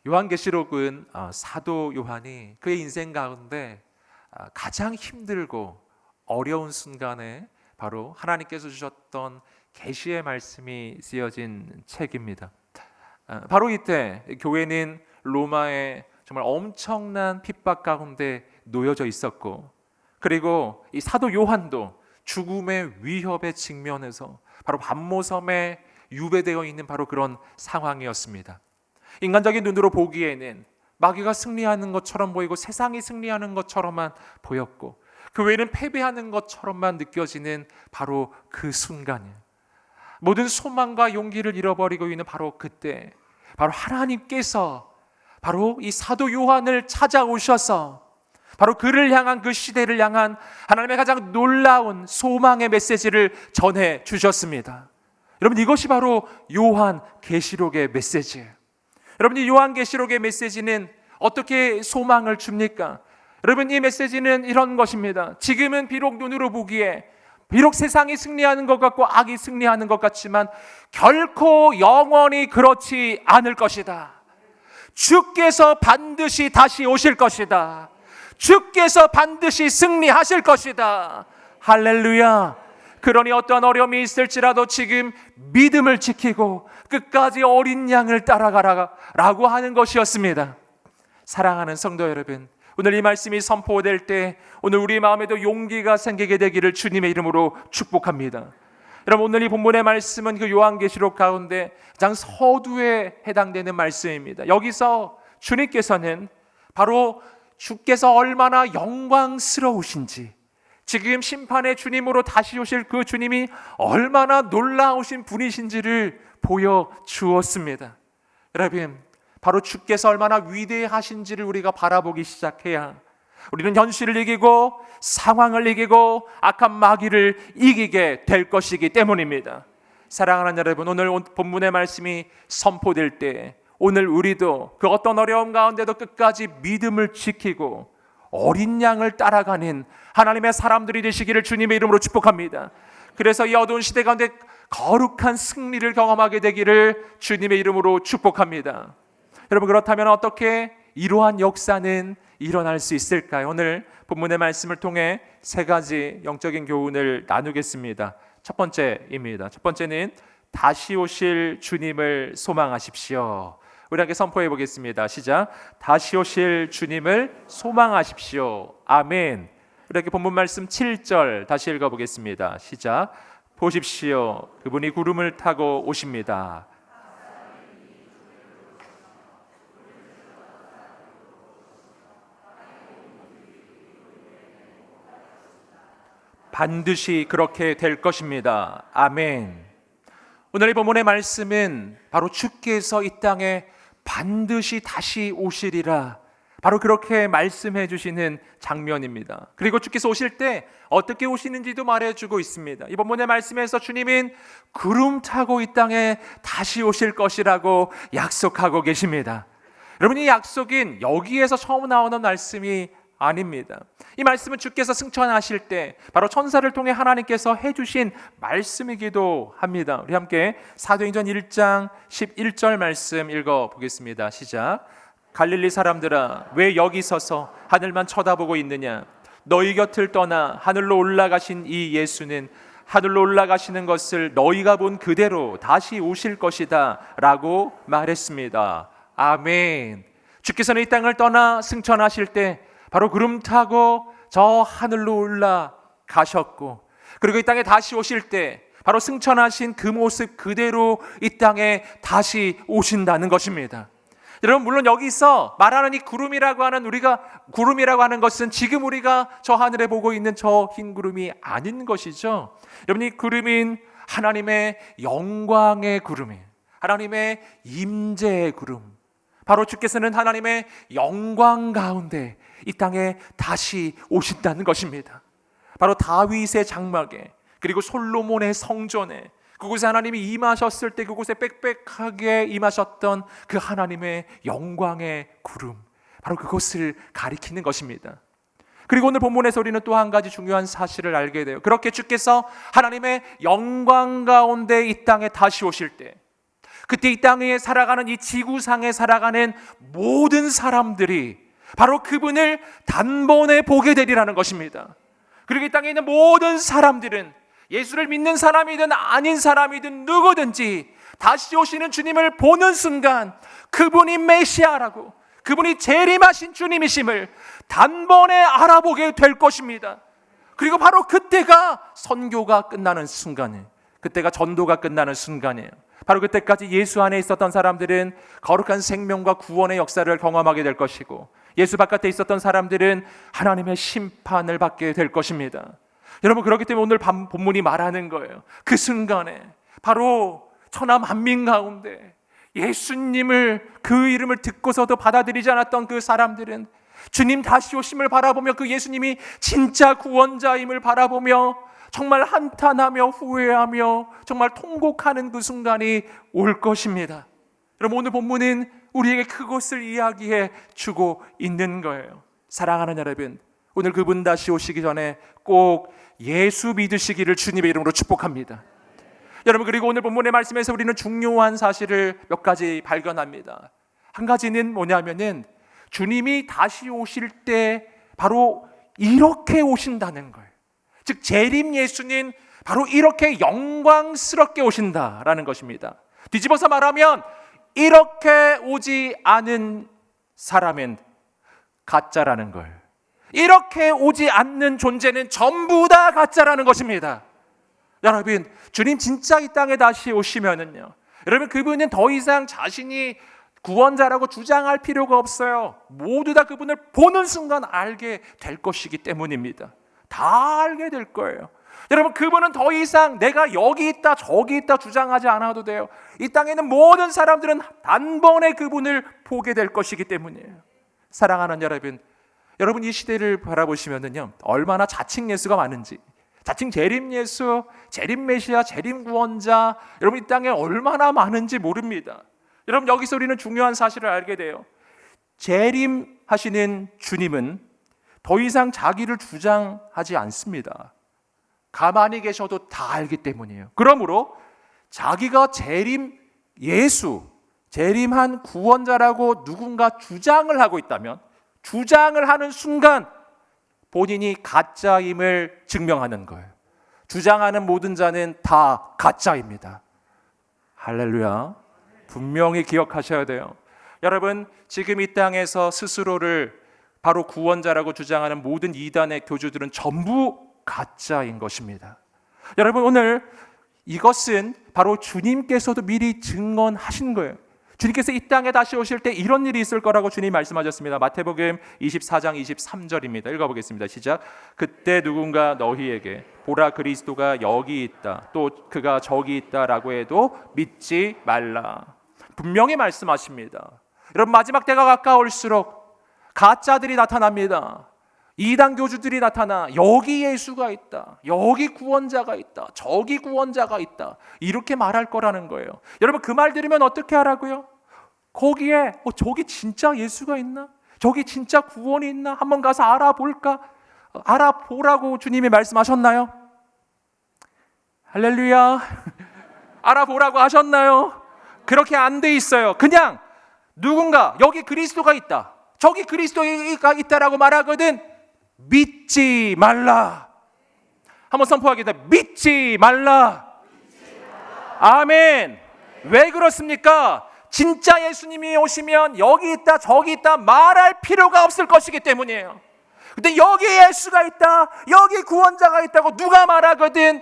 요한계시록은 사도 요한이 그의 인생 가운데 가장 힘들고 어려운 순간에 바로 하나님께서 주셨던 계시의 말씀이 쓰여진 책입니다. 바로 이때 교회는 로마의 정말 엄청난 핍박 가운데 놓여져 있었고, 그리고 이 사도 요한도 죽음의 위협에 직면해서 바로 반모섬에 유배되어 있는 바로 그런 상황이었습니다. 인간적인 눈으로 보기에는 마귀가 승리하는 것처럼 보이고 세상이 승리하는 것처럼만 보였고, 교회는 패배하는 것처럼만 느껴지는 바로 그 순간이에요. 모든 소망과 용기를 잃어버리고 있는 바로 그때, 바로 하나님께서 바로 이 사도 요한을 찾아오셔서 바로 그를 향한, 그 시대를 향한 하나님의 가장 놀라운 소망의 메시지를 전해 주셨습니다. 여러분, 이것이 바로 요한계시록의 메시지예요. 여러분, 이 요한계시록의 메시지는 어떻게 소망을 줍니까? 여러분, 이 메시지는 이런 것입니다. 지금은 비록 눈으로 보기에 비록 세상이 승리하는 것 같고 악이 승리하는 것 같지만 결코 영원히 그렇지 않을 것이다. 주께서 반드시 다시 오실 것이다. 주께서 반드시 승리하실 것이다. 할렐루야. 그러니 어떠한 어려움이 있을지라도 지금 믿음을 지키고 끝까지 어린 양을 따라가라고 하는 것이었습니다. 사랑하는 성도 여러분, 오늘 이 말씀이 선포될 때 오늘 우리 마음에도 용기가 생기게 되기를 주님의 이름으로 축복합니다. 여러분, 오늘 이 본문의 말씀은 그 요한계시록 가운데 가장 서두에 해당되는 말씀입니다. 여기서 주님께서는 바로 주께서 얼마나 영광스러우신지, 지금 심판의 주님으로 다시 오실 그 주님이 얼마나 놀라우신 분이신지를 보여주었습니다. 여러분, 바로 주께서 얼마나 위대하신지를 우리가 바라보기 시작해야 우리는 현실을 이기고 상황을 이기고 악한 마귀를 이기게 될 것이기 때문입니다. 사랑하는 여러분, 오늘 본문의 말씀이 선포될 때 오늘 우리도 그 어떤 어려움 가운데도 끝까지 믿음을 지키고 어린 양을 따라가는 하나님의 사람들이 되시기를 주님의 이름으로 축복합니다. 그래서 이 어두운 시대 가운데 거룩한 승리를 경험하게 되기를 주님의 이름으로 축복합니다. 여러분, 그렇다면 어떻게 이러한 역사는 일어날 수 있을까요? 오늘 본문의 말씀을 통해 세 가지 영적인 교훈을 나누겠습니다. 첫 번째입니다. 첫 번째는 다시 오실 주님을 소망하십시오. 우리 함께 선포해 보겠습니다. 시작. 다시 오실 주님을 소망하십시오. 아멘. 우리 함께 본문 말씀 7절 다시 읽어보겠습니다. 시작. 보십시오, 그분이 구름을 타고 오십니다. 반드시 그렇게 될 것입니다. 아멘. 오늘 이 본문의 말씀은 바로 주께서 이 땅에 반드시 다시 오시리라, 바로 그렇게 말씀해 주시는 장면입니다. 그리고 주께서 오실 때 어떻게 오시는지도 말해주고 있습니다. 이 본문의 말씀에서 주님은 구름 타고 이 땅에 다시 오실 것이라고 약속하고 계십니다. 여러분, 이 약속은 여기에서 처음 나오는 말씀이 아닙니다. 이 말씀은 주께서 승천하실 때 바로 천사를 통해 하나님께서 해주신 말씀이기도 합니다. 우리 함께 사도행전 1장 11절 말씀 읽어보겠습니다. 시작. 갈릴리 사람들아, 왜 여기 서서 하늘만 쳐다보고 있느냐? 너희 곁을 떠나 하늘로 올라가신 이 예수는 하늘로 올라가시는 것을 너희가 본 그대로 다시 오실 것이다 라고 말했습니다. 아멘. 주께서는 이 땅을 떠나 승천하실 때 바로 구름 타고 저 하늘로 올라가셨고, 그리고 이 땅에 다시 오실 때 바로 승천하신 그 모습 그대로 이 땅에 다시 오신다는 것입니다. 여러분, 물론 여기서 말하는 이 구름이라고 하는 것은 지금 우리가 저 하늘에 보고 있는 저 흰 구름이 아닌 것이죠. 여러분, 이 구름인 하나님의 영광의 구름이에요. 하나님의 임재의 구름. 바로 주께서는 하나님의 영광 가운데 이 땅에 다시 오신다는 것입니다. 바로 다윗의 장막에, 그리고 솔로몬의 성전에, 그곳에 하나님이 임하셨을 때 그곳에 빽빽하게 임하셨던 그 하나님의 영광의 구름, 바로 그것을 가리키는 것입니다. 그리고 오늘 본문에서 우리는 또 한 가지 중요한 사실을 알게 돼요. 그렇게 주께서 하나님의 영광 가운데 이 땅에 다시 오실 때 그때 이 땅에 살아가는, 이 지구상에 살아가는 모든 사람들이 바로 그분을 단번에 보게 되리라는 것입니다. 그리고 이 땅에 있는 모든 사람들은 예수를 믿는 사람이든 아닌 사람이든 누구든지 다시 오시는 주님을 보는 순간 그분이 메시아라고, 그분이 재림하신 주님이심을 단번에 알아보게 될 것입니다. 그리고 바로 그때가 선교가 끝나는 순간이에요. 그때가 전도가 끝나는 순간이에요. 바로 그때까지 예수 안에 있었던 사람들은 거룩한 생명과 구원의 역사를 경험하게 될 것이고, 예수 바깥에 있었던 사람들은 하나님의 심판을 받게 될 것입니다. 여러분, 그렇기 때문에 오늘 본문이 말하는 거예요. 그 순간에 바로 천하 만민 가운데 예수님을, 그 이름을 듣고서도 받아들이지 않았던 그 사람들은 주님 다시 오심을 바라보며 그 예수님이 진짜 구원자임을 바라보며 정말 한탄하며 후회하며 정말 통곡하는 그 순간이 올 것입니다. 여러분, 오늘 본문은 우리에게 그것을 이야기해 주고 있는 거예요. 사랑하는 여러분, 오늘 그분 다시 오시기 전에 꼭 예수 믿으시기를 주님의 이름으로 축복합니다. 여러분, 그리고 오늘 본문의 말씀에서 우리는 중요한 사실을 몇 가지 발견합니다. 한 가지는 뭐냐면은 주님이 다시 오실 때 바로 이렇게 오신다는 거예요. 즉 재림 예수는 바로 이렇게 영광스럽게 오신다라는 것입니다. 뒤집어서 말하면 이렇게 오지 않은 사람은 가짜라는 걸, 이렇게 오지 않는 존재는 전부 다 가짜라는 것입니다. 여러분, 주님 진짜 이 땅에 다시 오시면은요, 여러분, 그분은 더 이상 자신이 구원자라고 주장할 필요가 없어요. 모두 다 그분을 보는 순간 알게 될 것이기 때문입니다. 다 알게 될 거예요. 여러분, 그분은 더 이상 내가 여기 있다 저기 있다 주장하지 않아도 돼요. 이 땅에 있는 모든 사람들은 단번에 그분을 보게 될 것이기 때문이에요. 사랑하는 여러분, 여러분 이 시대를 바라보시면은요, 얼마나 자칭 예수가 많은지, 자칭 재림 예수, 재림 메시아, 재림 구원자, 여러분 이 땅에 얼마나 많은지 모릅니다. 여러분, 여기서 우리는 중요한 사실을 알게 돼요. 재림하시는 주님은 더 이상 자기를 주장하지 않습니다. 가만히 계셔도 다 알기 때문이에요. 그러므로 자기가 재림 예수, 재림한 구원자라고 누군가 주장을 하고 있다면, 주장을 하는 순간 본인이 가짜임을 증명하는 거예요. 주장하는 모든 자는 다 가짜입니다. 할렐루야. 분명히 기억하셔야 돼요. 여러분, 지금 이 땅에서 스스로를 바로 구원자라고 주장하는 모든 이단의 교주들은 전부 가짜인 것입니다. 여러분, 오늘 이것은 바로 주님께서도 미리 증언하신 거예요. 주님께서 이 땅에 다시 오실 때 이런 일이 있을 거라고 주님이 말씀하셨습니다. 마태복음 24장 23절입니다. 읽어보겠습니다. 시작. 그때 누군가 너희에게 보라 그리스도가 여기 있다, 또 그가 저기 있다라고 해도 믿지 말라. 분명히 말씀하십니다. 여러분, 마지막 때가 가까울수록 가짜들이 나타납니다. 이단 교주들이 나타나 여기 예수가 있다, 여기 구원자가 있다, 저기 구원자가 있다, 이렇게 말할 거라는 거예요. 여러분, 그 말 들으면 어떻게 하라고요? 거기에 저기 진짜 예수가 있나? 저기 진짜 구원이 있나? 한번 가서 알아볼까? 알아보라고 주님이 말씀하셨나요? 할렐루야. 알아보라고 하셨나요? 그렇게 안 돼 있어요. 그냥 누군가 여기 그리스도가 있다, 저기 그리스도가 있다라고 말하거든 믿지 말라. 한번 선포하겠습니다. 믿지 말라. 아멘. 왜 그렇습니까? 진짜 예수님이 오시면 여기 있다 저기 있다 말할 필요가 없을 것이기 때문이에요. 근데 여기 예수가 있다, 여기 구원자가 있다고 누가 말하거든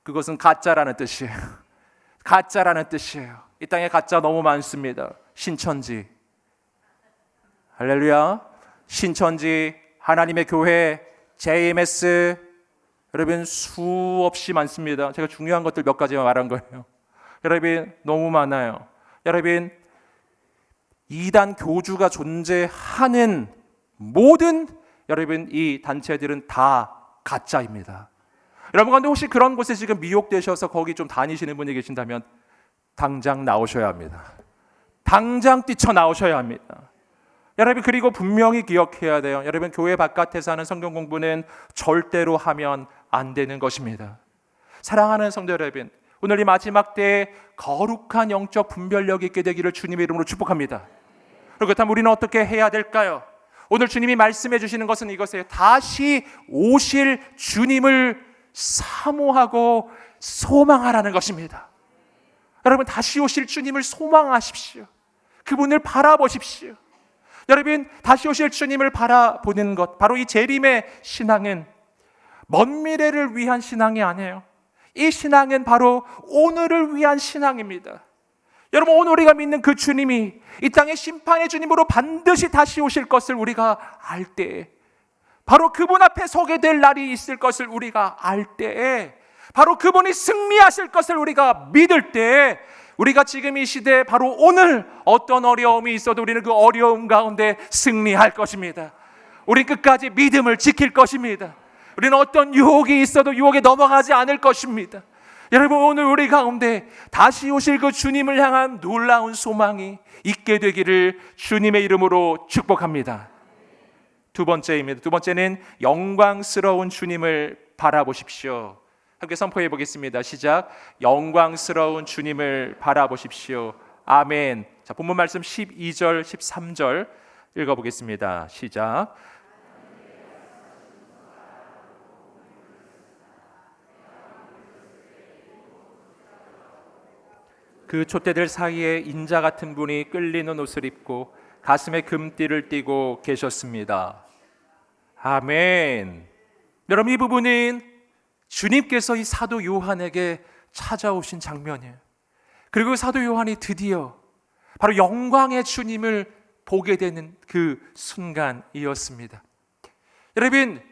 그것은 가짜라는 뜻이에요. 가짜라는 뜻이에요. 이 땅에 가짜 너무 많습니다. 신천지, 할렐루야, 신천지, 하나님의 교회, JMS, 여러분 수없이 많습니다. 제가 중요한 것들 몇 가지만 말한 거예요. 여러분 너무 많아요. 여러분 이단 교주가 존재하는 모든 여러분 이 단체들은 다 가짜입니다. 여러분 가운데 혹시 그런 곳에 지금 미혹되셔서 거기 좀 다니시는 분이 계신다면 당장 나오셔야 합니다. 당장 뛰쳐나오셔야 합니다. 여러분, 그리고 분명히 기억해야 돼요. 여러분, 교회 바깥에서 하는 성경 공부는 절대로 하면 안 되는 것입니다. 사랑하는 성도 여러분, 오늘 이 마지막 때에 거룩한 영적 분별력이 있게 되기를 주님의 이름으로 축복합니다. 그렇다면 우리는 어떻게 해야 될까요? 오늘 주님이 말씀해 주시는 것은 이것이에요. 다시 오실 주님을 사모하고 소망하라는 것입니다. 여러분, 다시 오실 주님을 소망하십시오. 그분을 바라보십시오. 여러분, 다시 오실 주님을 바라보는 것, 바로 이 재림의 신앙은 먼 미래를 위한 신앙이 아니에요. 이 신앙은 바로 오늘을 위한 신앙입니다. 여러분, 오늘 우리가 믿는 그 주님이 이 땅의 심판의 주님으로 반드시 다시 오실 것을 우리가 알 때에, 바로 그분 앞에 서게 될 날이 있을 것을 우리가 알 때에, 바로 그분이 승리하실 것을 우리가 믿을 때에, 우리가 지금 이 시대에 바로 오늘 어떤 어려움이 있어도 우리는 그 어려움 가운데 승리할 것입니다. 우린 끝까지 믿음을 지킬 것입니다. 우리는 어떤 유혹이 있어도 유혹에 넘어가지 않을 것입니다. 여러분, 오늘 우리 가운데 다시 오실 그 주님을 향한 놀라운 소망이 있게 되기를 주님의 이름으로 축복합니다. 두 번째입니다. 두 번째는 영광스러운 주님을 바라보십시오. 함께 선포해 보겠습니다. 시작. 영광스러운 주님을 바라보십시오. 아멘. 자, 본문 말씀 12절 13절 읽어보겠습니다. 시작. 그 촛대들 사이에 인자 같은 분이 끌리는 옷을 입고 가슴에 금띠를 띠고 계셨습니다. 아멘. 여러분, 이 부분은 주님께서 이 사도 요한에게 찾아오신 장면이에요. 그리고 사도 요한이 드디어 바로 영광의 주님을 보게 되는 그 순간이었습니다. 여러분,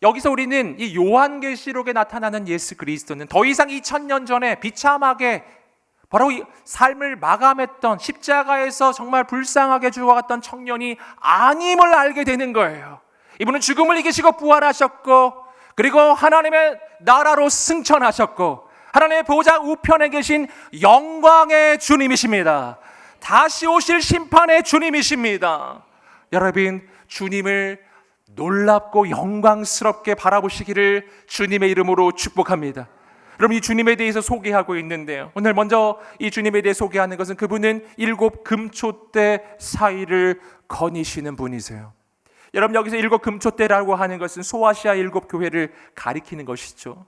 여기서 우리는 이 요한계시록에 나타나는 예수 그리스도는 더 이상 2000년 전에 비참하게 바로 이 삶을 마감했던, 십자가에서 정말 불쌍하게 죽어갔던 청년이 아님을 알게 되는 거예요. 이분은 죽음을 이기시고 부활하셨고, 그리고 하나님의 나라로 승천하셨고, 하나님의 보좌 우편에 계신 영광의 주님이십니다. 다시 오실 심판의 주님이십니다. 여러분, 주님을 놀랍고 영광스럽게 바라보시기를 주님의 이름으로 축복합니다. 그럼 이 주님에 대해서 소개하고 있는데요, 오늘 먼저 이 주님에 대해 소개하는 것은 그분은 7 금촛대 사이를 거니시는 분이세요. 여러분, 여기서 7 금촛대라고 하는 것은 소아시아 7 교회를 가리키는 것이죠.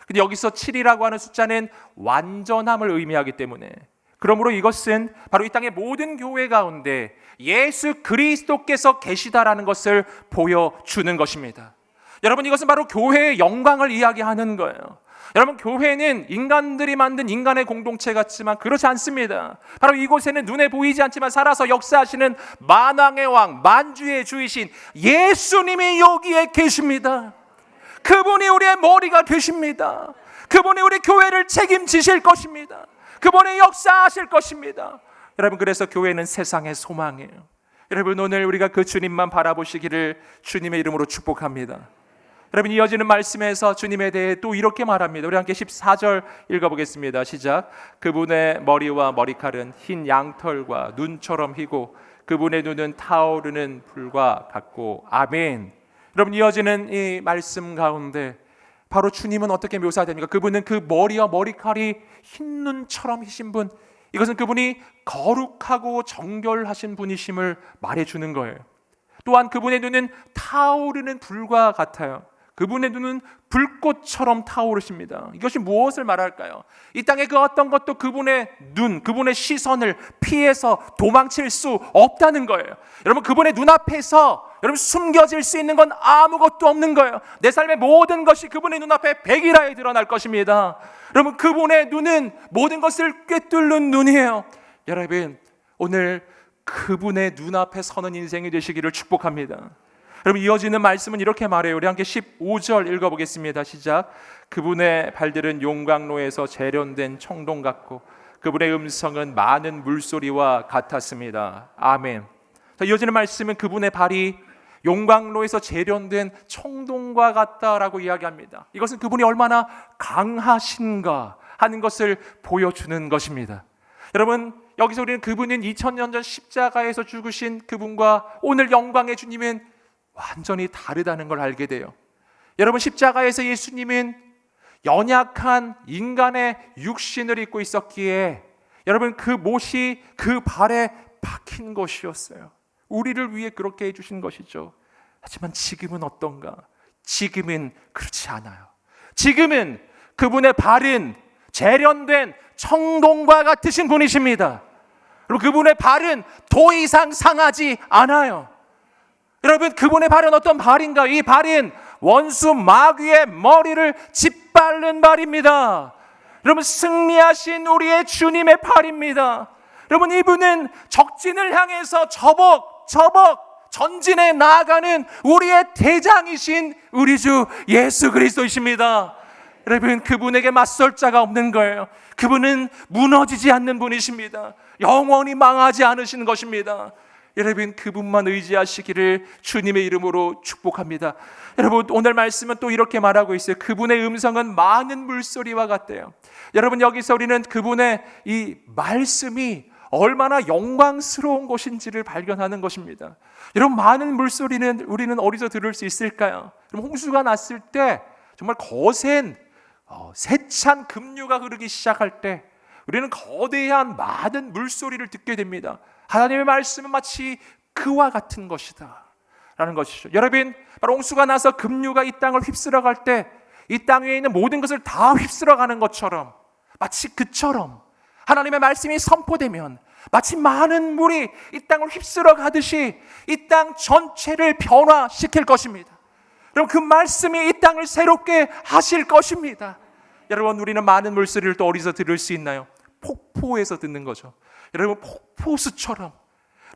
근데 여기서 7이라고 하는 숫자는 완전함을 의미하기 때문에, 그러므로 이것은 바로 이 땅의 모든 교회 가운데 예수 그리스도께서 계시다라는 것을 보여주는 것입니다. 여러분, 이것은 바로 교회의 영광을 이야기하는 거예요. 여러분, 교회는 인간들이 만든 인간의 공동체 같지만 그렇지 않습니다. 바로 이곳에는 눈에 보이지 않지만 살아서 역사하시는 만왕의 왕, 만주의 주이신 예수님이 여기에 계십니다. 그분이 우리의 머리가 되십니다. 그분이 우리 교회를 책임지실 것입니다. 그분이 역사하실 것입니다. 여러분, 그래서 교회는 세상의 소망이에요. 여러분, 오늘 우리가 그 주님만 바라보시기를 주님의 이름으로 축복합니다. 여러분, 이어지는 말씀에서 주님에 대해 또 이렇게 말합니다. 우리 함께 14절 읽어보겠습니다. 시작. 그분의 머리와 머리칼은 흰 양털과 눈처럼 희고 그분의 눈은 타오르는 불과 같고. 아멘. 여러분, 이어지는 이 말씀 가운데 바로 주님은 어떻게 묘사됩니까? 그분은 그 머리와 머리칼이 흰 눈처럼 희신 분, 이것은 그분이 거룩하고 정결하신 분이심을 말해주는 거예요. 또한 그분의 눈은 타오르는 불과 같아요. 그분의 눈은 불꽃처럼 타오르십니다. 이것이 무엇을 말할까요? 이 땅에 그 어떤 것도 그분의 눈, 그분의 시선을 피해서 도망칠 수 없다는 거예요. 여러분, 그분의 눈앞에서 여러분 숨겨질 수 있는 건 아무것도 없는 거예요. 내 삶의 모든 것이 그분의 눈앞에 백일하에 드러날 것입니다. 여러분, 그분의 눈은 모든 것을 꿰뚫는 눈이에요. 여러분, 오늘 그분의 눈앞에 서는 인생이 되시기를 축복합니다. 여러분, 이어지는 말씀은 이렇게 말해요. 우리 함께 15절 읽어보겠습니다. 시작. 그분의 발들은 용광로에서 재련된 청동 같고 그분의 음성은 많은 물소리와 같았습니다. 아멘. 자, 이어지는 말씀은 그분의 발이 용광로에서 재련된 청동과 같다라고 이야기합니다. 이것은 그분이 얼마나 강하신가 하는 것을 보여주는 것입니다. 여러분, 여기서 우리는 그분은 2000년 전 십자가에서 죽으신 그분과 오늘 영광의 주님은 완전히 다르다는 걸 알게 돼요. 여러분, 십자가에서 예수님은 연약한 인간의 육신을 입고 있었기에 여러분 그 못이 그 발에 박힌 것이었어요. 우리를 위해 그렇게 해주신 것이죠. 하지만 지금은 어떤가? 지금은 그렇지 않아요. 지금은 그분의 발은 재련된 청동과 같으신 분이십니다. 그리고 그분의 발은 더 이상 상하지 않아요. 여러분, 그분의 발은 어떤 발인가? 이 발은 원수 마귀의 머리를 짓밟는 발입니다. 여러분, 승리하신 우리의 주님의 발입니다. 여러분, 이분은 적진을 향해서 저벅 전진해 나아가는 우리의 대장이신 우리 주 예수 그리스도이십니다. 여러분, 그분에게 맞설 자가 없는 거예요. 그분은 무너지지 않는 분이십니다. 영원히 망하지 않으시는 것입니다. 여러분, 그분만 의지하시기를 주님의 이름으로 축복합니다. 여러분, 오늘 말씀은 또 이렇게 말하고 있어요. 그분의 음성은 많은 물소리와 같대요. 여러분, 여기서 우리는 그분의 이 말씀이 얼마나 영광스러운 것인지를 발견하는 것입니다. 여러분, 많은 물소리는 우리는 어디서 들을 수 있을까요? 홍수가 났을 때 정말 거센 세찬 급류가 흐르기 시작할 때 우리는 거대한 많은 물소리를 듣게 됩니다. 하나님의 말씀은 마치 그와 같은 것이다 라는 것이죠. 여러분, 바로 홍수가 나서 급류가 이 땅을 휩쓸어 갈 때 이 땅 위에 있는 모든 것을 다 휩쓸어 가는 것처럼, 마치 그처럼 하나님의 말씀이 선포되면 마치 많은 물이 이 땅을 휩쓸어 가듯이 이 땅 전체를 변화시킬 것입니다. 여러분, 그 말씀이 이 땅을 새롭게 하실 것입니다. 여러분, 우리는 많은 물소리를 또 어디서 들을 수 있나요? 폭포에서 듣는 거죠. 여러분, 폭포수처럼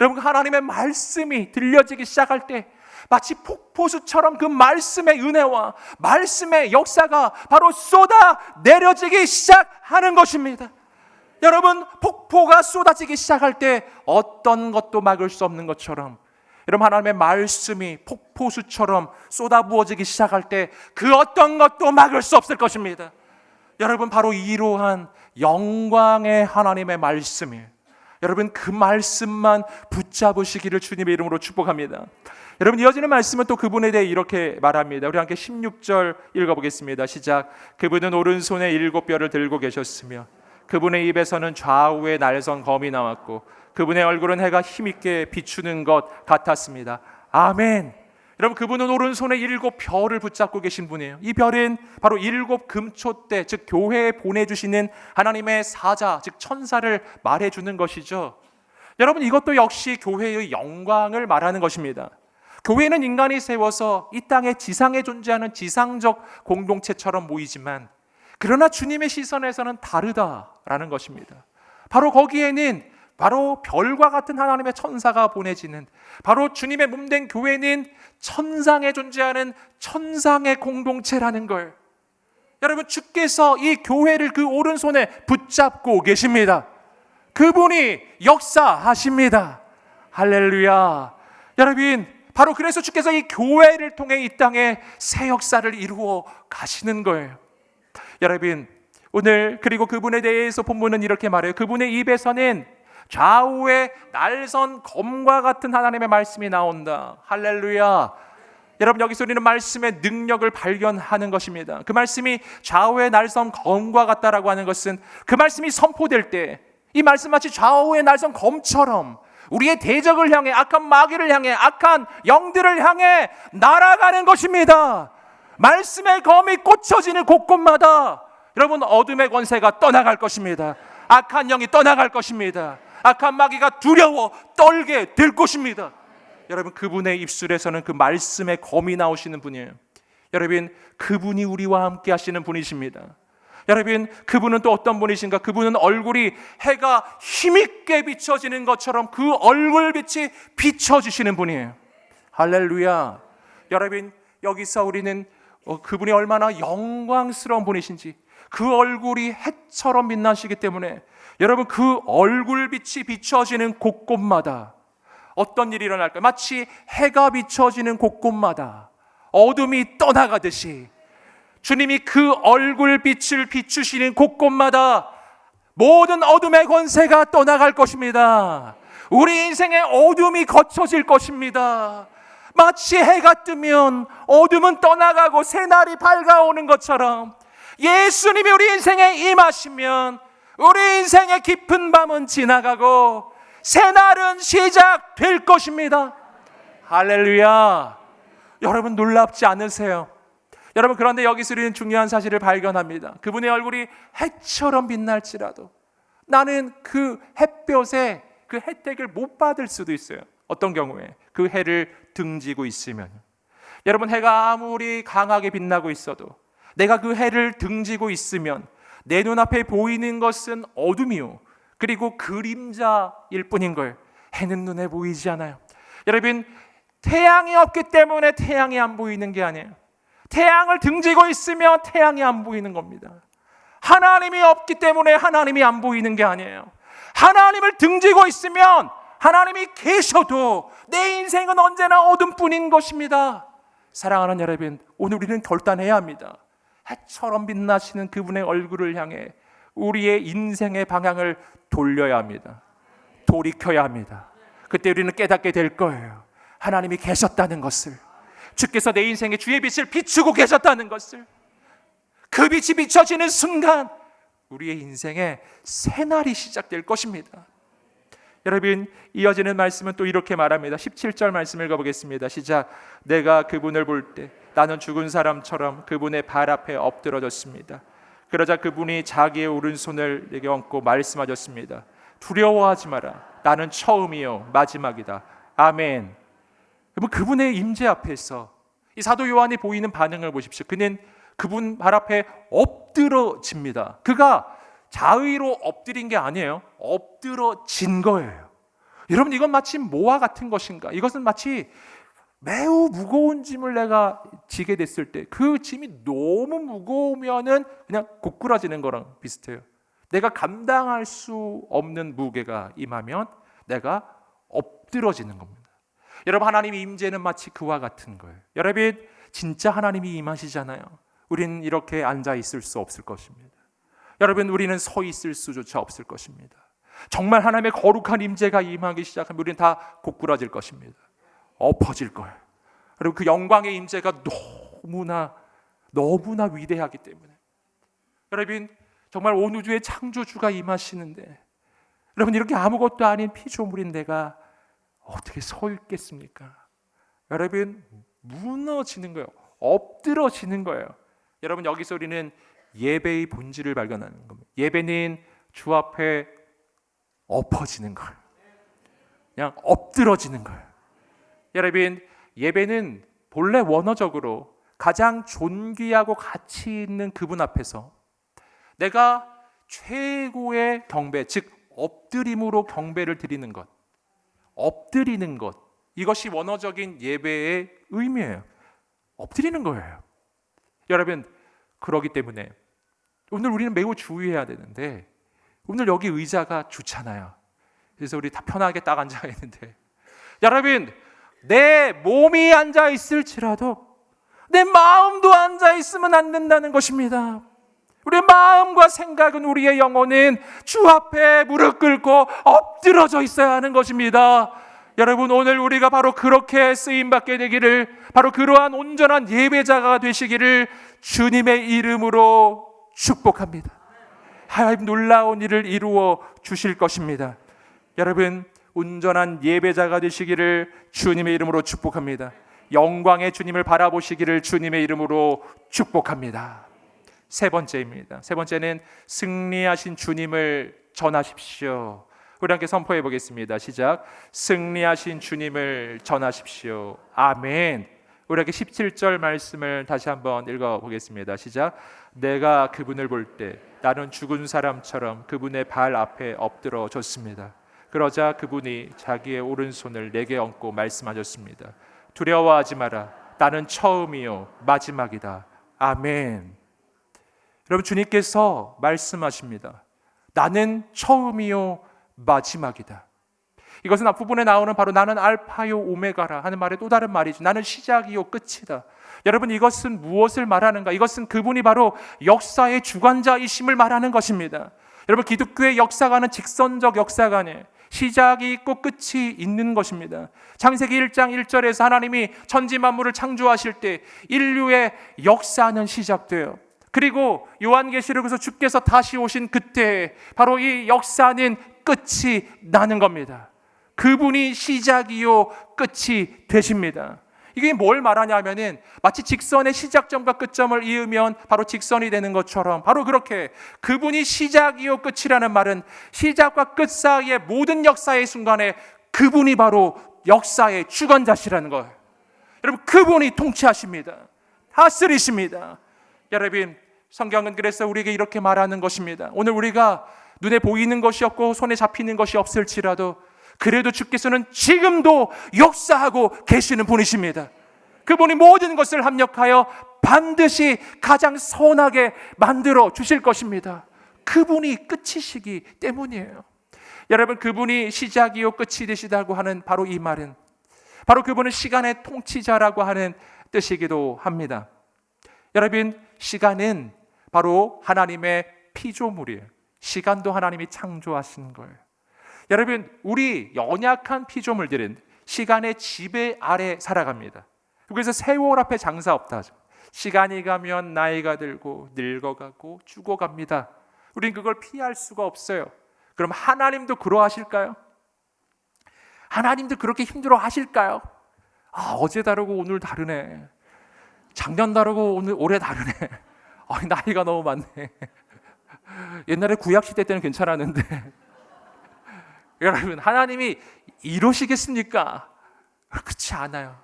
여러분, 하나님의 말씀이 들려지기 시작할 때 마치 폭포수처럼 그 말씀의 은혜와 말씀의 역사가 바로 쏟아 내려지기 시작하는 것입니다. 여러분, 폭포가 쏟아지기 시작할 때 어떤 것도 막을 수 없는 것처럼 여러분, 하나님의 말씀이 폭포수처럼 쏟아부어지기 시작할 때 그 어떤 것도 막을 수 없을 것입니다. 여러분, 바로 이러한 영광의 하나님의 말씀이에요. 여러분, 그 말씀만 붙잡으시기를 주님의 이름으로 축복합니다. 여러분, 이어지는 말씀은 또 그분에 대해 이렇게 말합니다. 우리 함께 16절 읽어보겠습니다. 시작. 그분은 오른손에 7뼈를 들고 계셨으며 그분의 입에서는 좌우에 날선 검이 나왔고 그분의 얼굴은 해가 힘있게 비추는 것 같았습니다. 아멘. 여러분, 그분은 오른손에 7별을 붙잡고 계신 분이에요. 이 별은 바로 7 금초대, 즉 교회에 보내주시는 하나님의 사자, 즉 천사를 말해주는 것이죠. 여러분, 이것도 역시 교회의 영광을 말하는 것입니다. 교회는 인간이 세워서 이 땅의 지상에 존재하는 지상적 공동체처럼 보이지만 그러나 주님의 시선에서는 다르다라는 것입니다. 바로 거기에는 바로 별과 같은 하나님의 천사가 보내지는, 바로 주님의 몸된 교회는 천상에 존재하는 천상의 공동체라는 걸, 여러분, 주께서 이 교회를 그 오른손에 붙잡고 계십니다. 그분이 역사하십니다. 할렐루야. 여러분, 바로 그래서 주께서 이 교회를 통해 이 땅에 새 역사를 이루어 가시는 거예요. 여러분, 오늘 그리고 그분에 대해서 본문은 이렇게 말해요. 그분의 입에서는 좌우에 날선 검과 같은 하나님의 말씀이 나온다. 할렐루야. 여러분, 여기서 우리는 말씀의 능력을 발견하는 것입니다. 그 말씀이 좌우에 날선 검과 같다라고 하는 것은 그 말씀이 선포될 때 이 말씀 마치 좌우에 날선 검처럼 우리의 대적을 향해, 악한 마귀를 향해, 악한 영들을 향해 날아가는 것입니다. 말씀의 검이 꽂혀지는 곳곳마다 여러분, 어둠의 권세가 떠나갈 것입니다. 악한 영이 떠나갈 것입니다. 악한 마귀가 두려워 떨게 될 것입니다. 여러분, 그분의 입술에서는 그 말씀의 검이 나오시는 분이에요. 여러분, 그분이 우리와 함께 하시는 분이십니다. 여러분, 그분은 또 어떤 분이신가? 그분은 얼굴이 해가 힘있게 비춰지는 것처럼 그 얼굴빛이 비춰주시는 분이에요. 할렐루야. 여러분, 여기서 우리는 그분이 얼마나 영광스러운 분이신지, 그 얼굴이 해처럼 빛나시기 때문에 여러분, 그 얼굴빛이 비춰지는 곳곳마다 어떤 일이 일어날까요? 마치 해가 비춰지는 곳곳마다 어둠이 떠나가듯이 주님이 그 얼굴빛을 비추시는 곳곳마다 모든 어둠의 권세가 떠나갈 것입니다. 우리 인생의 어둠이 거쳐질 것입니다. 마치 해가 뜨면 어둠은 떠나가고 새날이 밝아오는 것처럼 예수님이 우리 인생에 임하시면 우리 인생의 깊은 밤은 지나가고 새날은 시작될 것입니다. 할렐루야. 여러분 놀랍지 않으세요? 여러분, 그런데 여기서 우리는 중요한 사실을 발견합니다. 그분의 얼굴이 해처럼 빛날지라도 나는 그 햇볕에 그 혜택을 못 받을 수도 있어요. 어떤 경우에? 그 해를 등지고 있으면. 여러분, 해가 아무리 강하게 빛나고 있어도 내가 그 해를 등지고 있으면 내 눈앞에 보이는 것은 어둠이요, 그리고 그림자일 뿐인 걸. 해는 눈에 보이지 않아요. 여러분, 태양이 없기 때문에 태양이 안 보이는 게 아니에요. 태양을 등지고 있으면 태양이 안 보이는 겁니다. 하나님이 없기 때문에 하나님이 안 보이는 게 아니에요. 하나님을 등지고 있으면 하나님이 계셔도 내 인생은 언제나 어둠뿐인 것입니다. 사랑하는 여러분, 오늘 우리는 결단해야 합니다. 해처럼 빛나시는 그분의 얼굴을 향해 우리의 인생의 방향을 돌려야 합니다. 돌이켜야 합니다. 그때 우리는 깨닫게 될 거예요. 하나님이 계셨다는 것을, 주께서 내 인생에 주의 빛을 비추고 계셨다는 것을. 그 빛이 비춰지는 순간 우리의 인생에 새날이 시작될 것입니다. 여러분, 이어지는 말씀은 또 이렇게 말합니다. 17절 말씀을 읽어보겠습니다. 시작. 내가 그분을 볼 때 나는 죽은 사람처럼 그분의 발 앞에 엎드러졌습니다. 그러자 그분이 자기의 오른손을 내게 얹고 말씀하셨습니다. 두려워하지 마라. 나는 처음이요 마지막이다. 아멘. 여러분, 그분의 임재 앞에서 이 사도 요한이 보이는 반응을 보십시오. 그는 그분 발 앞에 엎드러집니다. 그가 자의로 엎드린 게 아니에요. 엎드러진 거예요. 여러분, 이건 마치 뭐와 같은 것인가? 이것은 마치 매우 무거운 짐을 내가 지게 됐을 때 그 짐이 너무 무거우면은 그냥 고꾸라지는 거랑 비슷해요. 내가 감당할 수 없는 무게가 임하면 내가 엎드러지는 겁니다. 여러분, 하나님의 임재는 마치 그와 같은 거예요. 여러분, 진짜 하나님이 임하시잖아요. 우리는 이렇게 앉아 있을 수 없을 것입니다. 여러분, 우리는 서 있을 수조차 없을 것입니다. 정말 하나님의 거룩한 임재가 임하기 시작하면 우리는 다 고꾸라질 것입니다. 엎어질 거예요. 그리고 그 영광의 임재가 너무나 위대하기 때문에 여러분, 정말 온 우주의 창조주가 임하시는데 여러분, 이렇게 아무것도 아닌 피조물인 내가 어떻게 서 있겠습니까? 여러분, 무너지는 거예요. 엎드러지는 거예요. 여러분, 여기서 우리는 예배의 본질을 발견하는 겁니다. 예배는 주 앞에 엎어지는 거예요. 그냥 엎드러지는 거예요. 여러분, 예배는 본래 원어적으로 가장 존귀하고 가치 있는 그분 앞에서 내가 최고의 경배, 즉 엎드림으로 경배를 드리는 것, 엎드리는 것, 이것이 원어적인 예배의 의미예요. 엎드리는 거예요. 여러분, 그러기 때문에 오늘 우리는 매우 주의해야 되는데, 오늘 여기 의자가 좋잖아요. 그래서 우리 다 편하게 딱 앉아 있는데, 여러분, 내 몸이 앉아 있을지라도 내 마음도 앉아 있으면 안 된다는 것입니다. 우리의 마음과 생각은, 우리의 영혼은 주 앞에 무릎 꿇고 엎드러져 있어야 하는 것입니다. 여러분, 오늘 우리가 바로 그렇게 쓰임받게 되기를, 바로 그러한 온전한 예배자가 되시기를 주님의 이름으로 축복합니다. 하나님 놀라운 일을 이루어 주실 것입니다. 여러분, 온전한 예배자가 되시기를 주님의 이름으로 축복합니다. 영광의 주님을 바라보시기를 주님의 이름으로 축복합니다. 세 번째입니다. 세 번째는 승리하신 주님을 전하십시오. 우리 함께 선포해 보겠습니다. 시작. 승리하신 주님을 전하십시오. 아멘. 우리 함께 17절 말씀을 다시 한번 읽어보겠습니다. 시작. 내가 그분을 볼 때 나는 죽은 사람처럼 그분의 발 앞에 엎드러졌습니다. 그러자 그분이 자기의 오른손을 내게 얹고 말씀하셨습니다. 두려워하지 마라. 나는 처음이요 마지막이다. 아멘. 여러분, 주님께서 말씀하십니다. 나는 처음이요 마지막이다. 이것은 앞부분에 나오는 바로 나는 알파요 오메가라 하는 말의 또 다른 말이죠. 나는 시작이요 끝이다. 여러분, 이것은 무엇을 말하는가? 이것은 그분이 바로 역사의 주관자이심을 말하는 것입니다. 여러분, 기독교의 역사관은 직선적 역사관이에요. 시작이 있고 끝이 있는 것입니다. 창세기 1장 1절에서 하나님이 천지 만물을 창조하실 때 인류의 역사는 시작돼요. 그리고 요한계시록에서 주께서 다시 오신 그때 바로 이 역사는 끝이 나는 겁니다. 그분이 시작이요 끝이 되십니다. 이게 뭘 말하냐 하면은 마치 직선의 시작점과 끝점을 이으면 바로 직선이 되는 것처럼 바로 그렇게 그분이 시작이요 끝이라는 말은 시작과 끝 사이의 모든 역사의 순간에 그분이 바로 역사의 주관자시라는 거예요. 여러분, 그분이 통치하십니다. 다스리십니다. 여러분, 성경은 그래서 우리에게 이렇게 말하는 것입니다. 오늘 우리가 눈에 보이는 것이 없고 손에 잡히는 것이 없을지라도 그래도 주께서는 지금도 역사하고 계시는 분이십니다. 그분이 모든 것을 합력하여 반드시 가장 선하게 만들어 주실 것입니다. 그분이 끝이시기 때문이에요. 여러분, 그분이 시작이요 끝이 되시다고 하는 바로 이 말은 바로 그분은 시간의 통치자라고 하는 뜻이기도 합니다. 여러분, 시간은 바로 하나님의 피조물이에요. 시간도 하나님이 창조하신 거예요. 여러분, 우리 연약한 피조물들은 시간의 지배 아래 살아갑니다. 그래서 세월 앞에 장사 없다 하죠. 시간이 가면 나이가 들고 늙어가고 죽어갑니다. 우린 그걸 피할 수가 없어요. 그럼 하나님도 그러하실까요? 하나님도 그렇게 힘들어 하실까요? 어제 다르고 오늘 다르네. 작년 다르고 올해 다르네. 나이가 너무 많네. 옛날에 구약시대 때는 괜찮았는데 여러분, 하나님이 이러시겠습니까? 그렇지 않아요.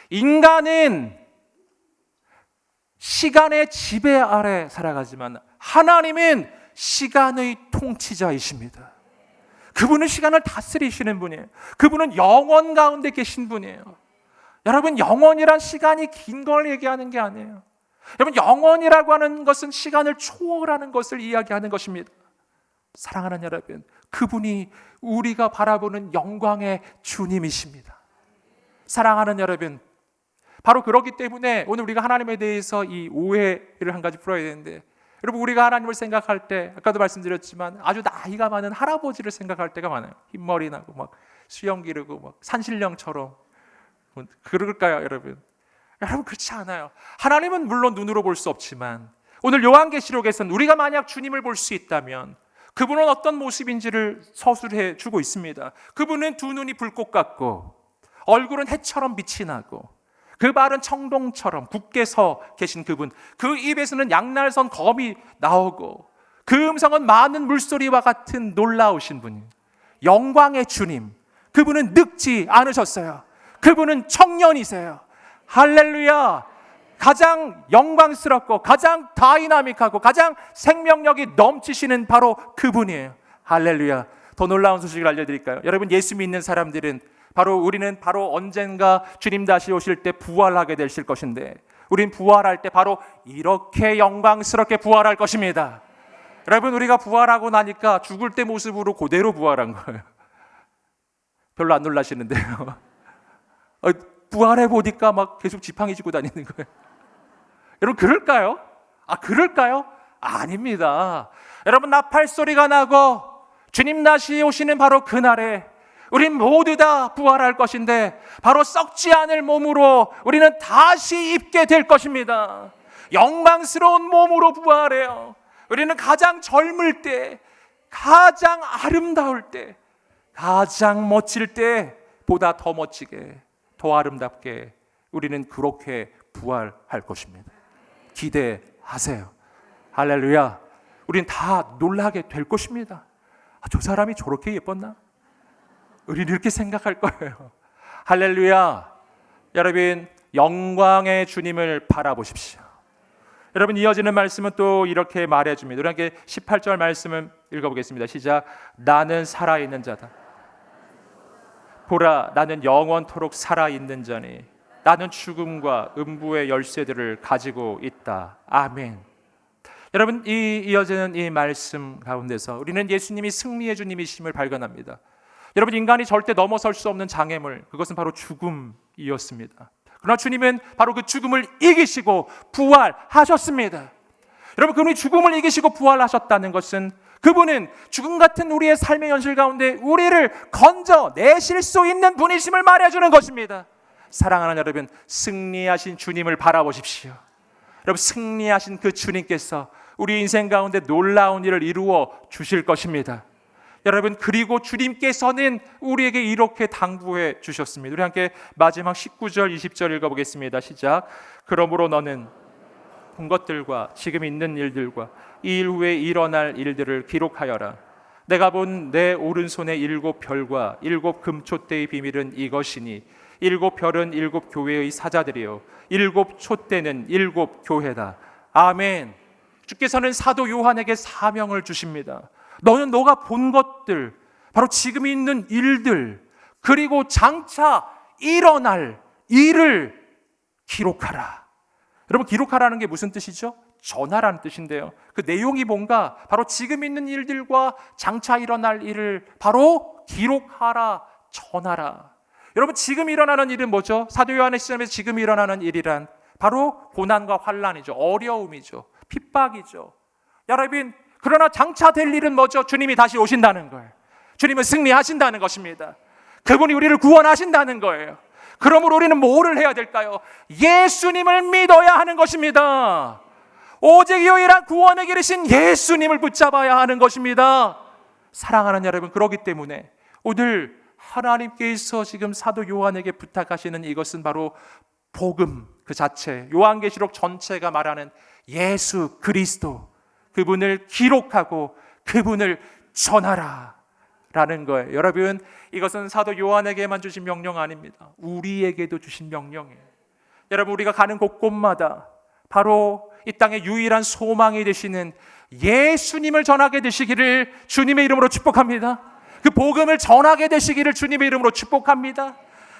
인간은 시간의 지배 아래 살아가지만 하나님은 시간의 통치자이십니다. 그분은 시간을 다스리시는 분이에요. 그분은 영원 가운데 계신 분이에요. 여러분, 영원이란 시간이 긴 걸 얘기하는 게 아니에요. 여러분, 영원이라고 하는 것은 시간을 초월하는 것을 이야기하는 것입니다. 사랑하는 여러분, 그분이 우리가 바라보는 영광의 주님이십니다. 사랑하는 여러분, 바로 그렇기 때문에 오늘 우리가 하나님에 대해서 이 오해를 한 가지 풀어야 되는데, 여러분, 우리가 하나님을 생각할 때 아까도 말씀드렸지만 아주 나이가 많은 할아버지를 생각할 때가 많아요. 흰머리 나고 막 수염 기르고 막 산신령처럼. 그럴까요, 여러분? 여러분, 그렇지 않아요. 하나님은 물론 눈으로 볼 수 없지만 오늘 요한계시록에서는 우리가 만약 주님을 볼 수 있다면 그분은 어떤 모습인지를 서술해 주고 있습니다. 그분은 두 눈이 불꽃 같고 얼굴은 해처럼 빛이 나고 그 발은 청동처럼 굳게 서 계신 그분, 그 입에서는 양날선 검이 나오고 그 음성은 많은 물소리와 같은 놀라우신 분이에요. 영광의 주님, 그분은 늙지 않으셨어요. 그분은 청년이세요. 할렐루야. 가장 영광스럽고 가장 다이나믹하고 가장 생명력이 넘치시는 바로 그분이에요. 할렐루야. 더 놀라운 소식을 알려드릴까요? 여러분, 예수 믿는 사람들은 우리는 언젠가 주님 다시 오실 때 부활하게 되실 것인데, 우린 부활할 때 바로 이렇게 영광스럽게 부활할 것입니다. 여러분, 우리가 부활하고 나니까 죽을 때 모습으로 그대로 부활한 거예요. 별로 안 놀라시는데요. 부활해 보니까 막 계속 지팡이 쥐고 다니는 거예요. 여러분, 그럴까요? 그럴까요? 아닙니다. 여러분, 나팔 소리가 나고 주님 다시 오시는 바로 그날에 우린 모두 다 부활할 것인데 바로 썩지 않을 몸으로 우리는 다시 입게 될 것입니다. 영광스러운 몸으로 부활해요. 우리는 가장 젊을 때, 가장 아름다울 때, 가장 멋질 때 보다 더 멋지게, 더 아름답게 우리는 그렇게 부활할 것입니다. 기대하세요. 할렐루야. 우린 다 놀라게 될 것입니다. 저 사람이 저렇게 예뻤나? 우리는 이렇게 생각할 거예요. 할렐루야. 여러분, 영광의 주님을 바라보십시오. 여러분, 이어지는 말씀은 또 이렇게 말해줍니다. 우리 함께 18절 말씀을 읽어보겠습니다. 시작. 나는 살아있는 자다. 보라, 나는 영원토록 살아있는 자니 나는 죽음과 음부의 열쇠들을 가지고 있다. 아멘. 여러분, 이어지는 이 말씀 가운데서 우리는 예수님이 승리의 주님이심을 발견합니다. 여러분, 인간이 절대 넘어설 수 없는 장애물, 그것은 바로 죽음이었습니다. 그러나 주님은 바로 그 죽음을 이기시고 부활하셨습니다. 여러분, 그분이 죽음을 이기시고 부활하셨다는 것은 그분은 죽음 같은 우리의 삶의 현실 가운데 우리를 건져내실 수 있는 분이심을 말해주는 것입니다. 사랑하는 여러분, 승리하신 주님을 바라보십시오. 여러분, 승리하신 그 주님께서 우리 인생 가운데 놀라운 일을 이루어 주실 것입니다. 여러분, 그리고 주님께서는 우리에게 이렇게 당부해 주셨습니다. 우리 함께 마지막 19절 20절 읽어보겠습니다. 시작. 그러므로 너는 본 것들과 지금 있는 일들과 이 일 후에 일어날 일들을 기록하여라. 내가 본 내 오른손의 7 별과 7 금촛대의 비밀은 이것이니 7 별은 7 교회의 사자들이요 7 촛대는 7 교회다. 아멘. 주께서는 사도 요한에게 사명을 주십니다. 너는 너가 본 것들, 바로 지금 있는 일들, 그리고 장차 일어날 일을 기록하라. 여러분, 기록하라는 게 무슨 뜻이죠? 전하라는 뜻인데요. 그 내용이 뭔가 바로 지금 있는 일들과 장차 일어날 일을 바로 기록하라, 전하라. 여러분, 지금 일어나는 일은 뭐죠? 사도 요한의 시점에서 지금 일어나는 일이란 바로 고난과 환난이죠. 어려움이죠. 핍박이죠. 여러분, 그러나 장차 될 일은 뭐죠? 주님이 다시 오신다는 거예요. 주님은 승리하신다는 것입니다. 그분이 우리를 구원하신다는 거예요. 그러므로 우리는 뭐를 해야 될까요? 예수님을 믿어야 하는 것입니다. 오직 유일한 구원의 길이신 예수님을 붙잡아야 하는 것입니다. 사랑하는 여러분, 그렇기 때문에 오늘 하나님께서 지금 사도 요한에게 부탁하시는 이것은 바로 복음 그 자체, 요한계시록 전체가 말하는 예수 그리스도, 그분을 기록하고 그분을 전하라 라는 거예요. 여러분, 이것은 사도 요한에게만 주신 명령 아닙니다. 우리에게도 주신 명령이에요. 여러분, 우리가 가는 곳곳마다 바로 이 땅의 유일한 소망이 되시는 예수님을 전하게 되시기를 주님의 이름으로 축복합니다. 그 복음을 전하게 되시기를 주님의 이름으로 축복합니다.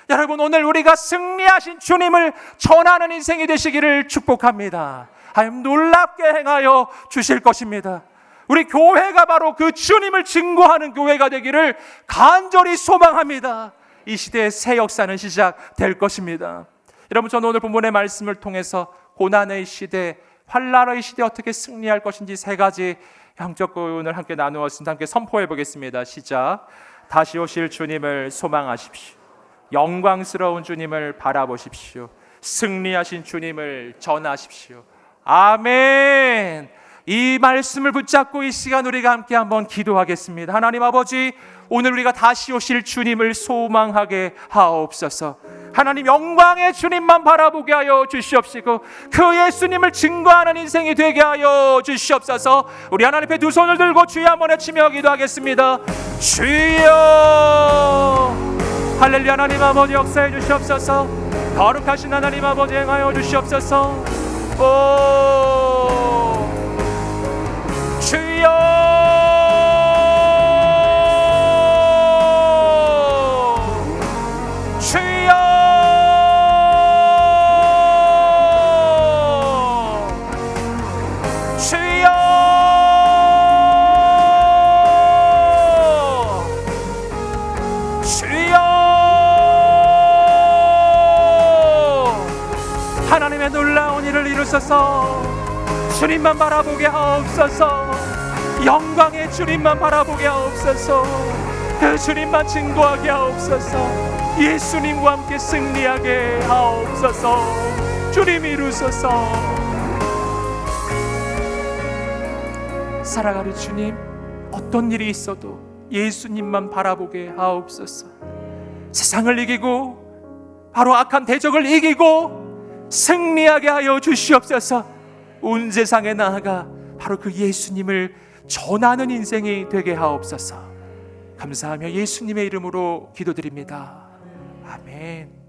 여러분, 오늘 우리가 승리하신 주님을 전하는 인생이 되시기를 축복합니다. 하나님 놀랍게 행하여 주실 것입니다. 우리 교회가 바로 그 주님을 증거하는 교회가 되기를 간절히 소망합니다. 이 시대의 새 역사는 시작될 것입니다. 여러분, 저는 오늘 본문의 말씀을 통해서 고난의 시대, 환난의 시대 어떻게 승리할 것인지 3가지 영적 교훈을 함께 나누었습니다. 함께 선포해 보겠습니다. 시작. 다시 오실 주님을 소망하십시오. 영광스러운 주님을 바라보십시오. 승리하신 주님을 전하십시오. 아멘. 이 말씀을 붙잡고 이 시간 우리가 함께 한번 기도하겠습니다. 하나님 아버지, 오늘 우리가 다시 오실 주님을 소망하게 하옵소서. 하나님, 영광의 주님만 바라보게 하여 주시옵시고 그 예수님을 증거하는 인생이 되게 하여 주시옵소서. 우리 하나님 앞에 2 손을 들고 주여 한번 외치며 기도하겠습니다. 주여. 할렐루야. 하나님 아버지, 역사해 주시옵소서. 거룩하신 하나님 아버지, 행하여 주시옵소서. 주여. 하나님의 놀라운 일을 이루소서. 주님만 바라보게 하옵소서. 영광의 주님만 바라보게 하옵소서. 그 주님만 증거하게 하옵소서. 예수님과 함께 승리하게 하옵소서. 주님 이루소서. 살아가는 주님, 어떤 일이 있어도 예수님만 바라보게 하옵소서. 세상을 이기고 바로 악한 대적을 이기고 승리하게 하여 주시옵소서. 온 세상에 나아가 바로 그 예수님을 전하는 인생이 되게 하옵소서. 감사하며 예수님의 이름으로 기도드립니다. 아멘.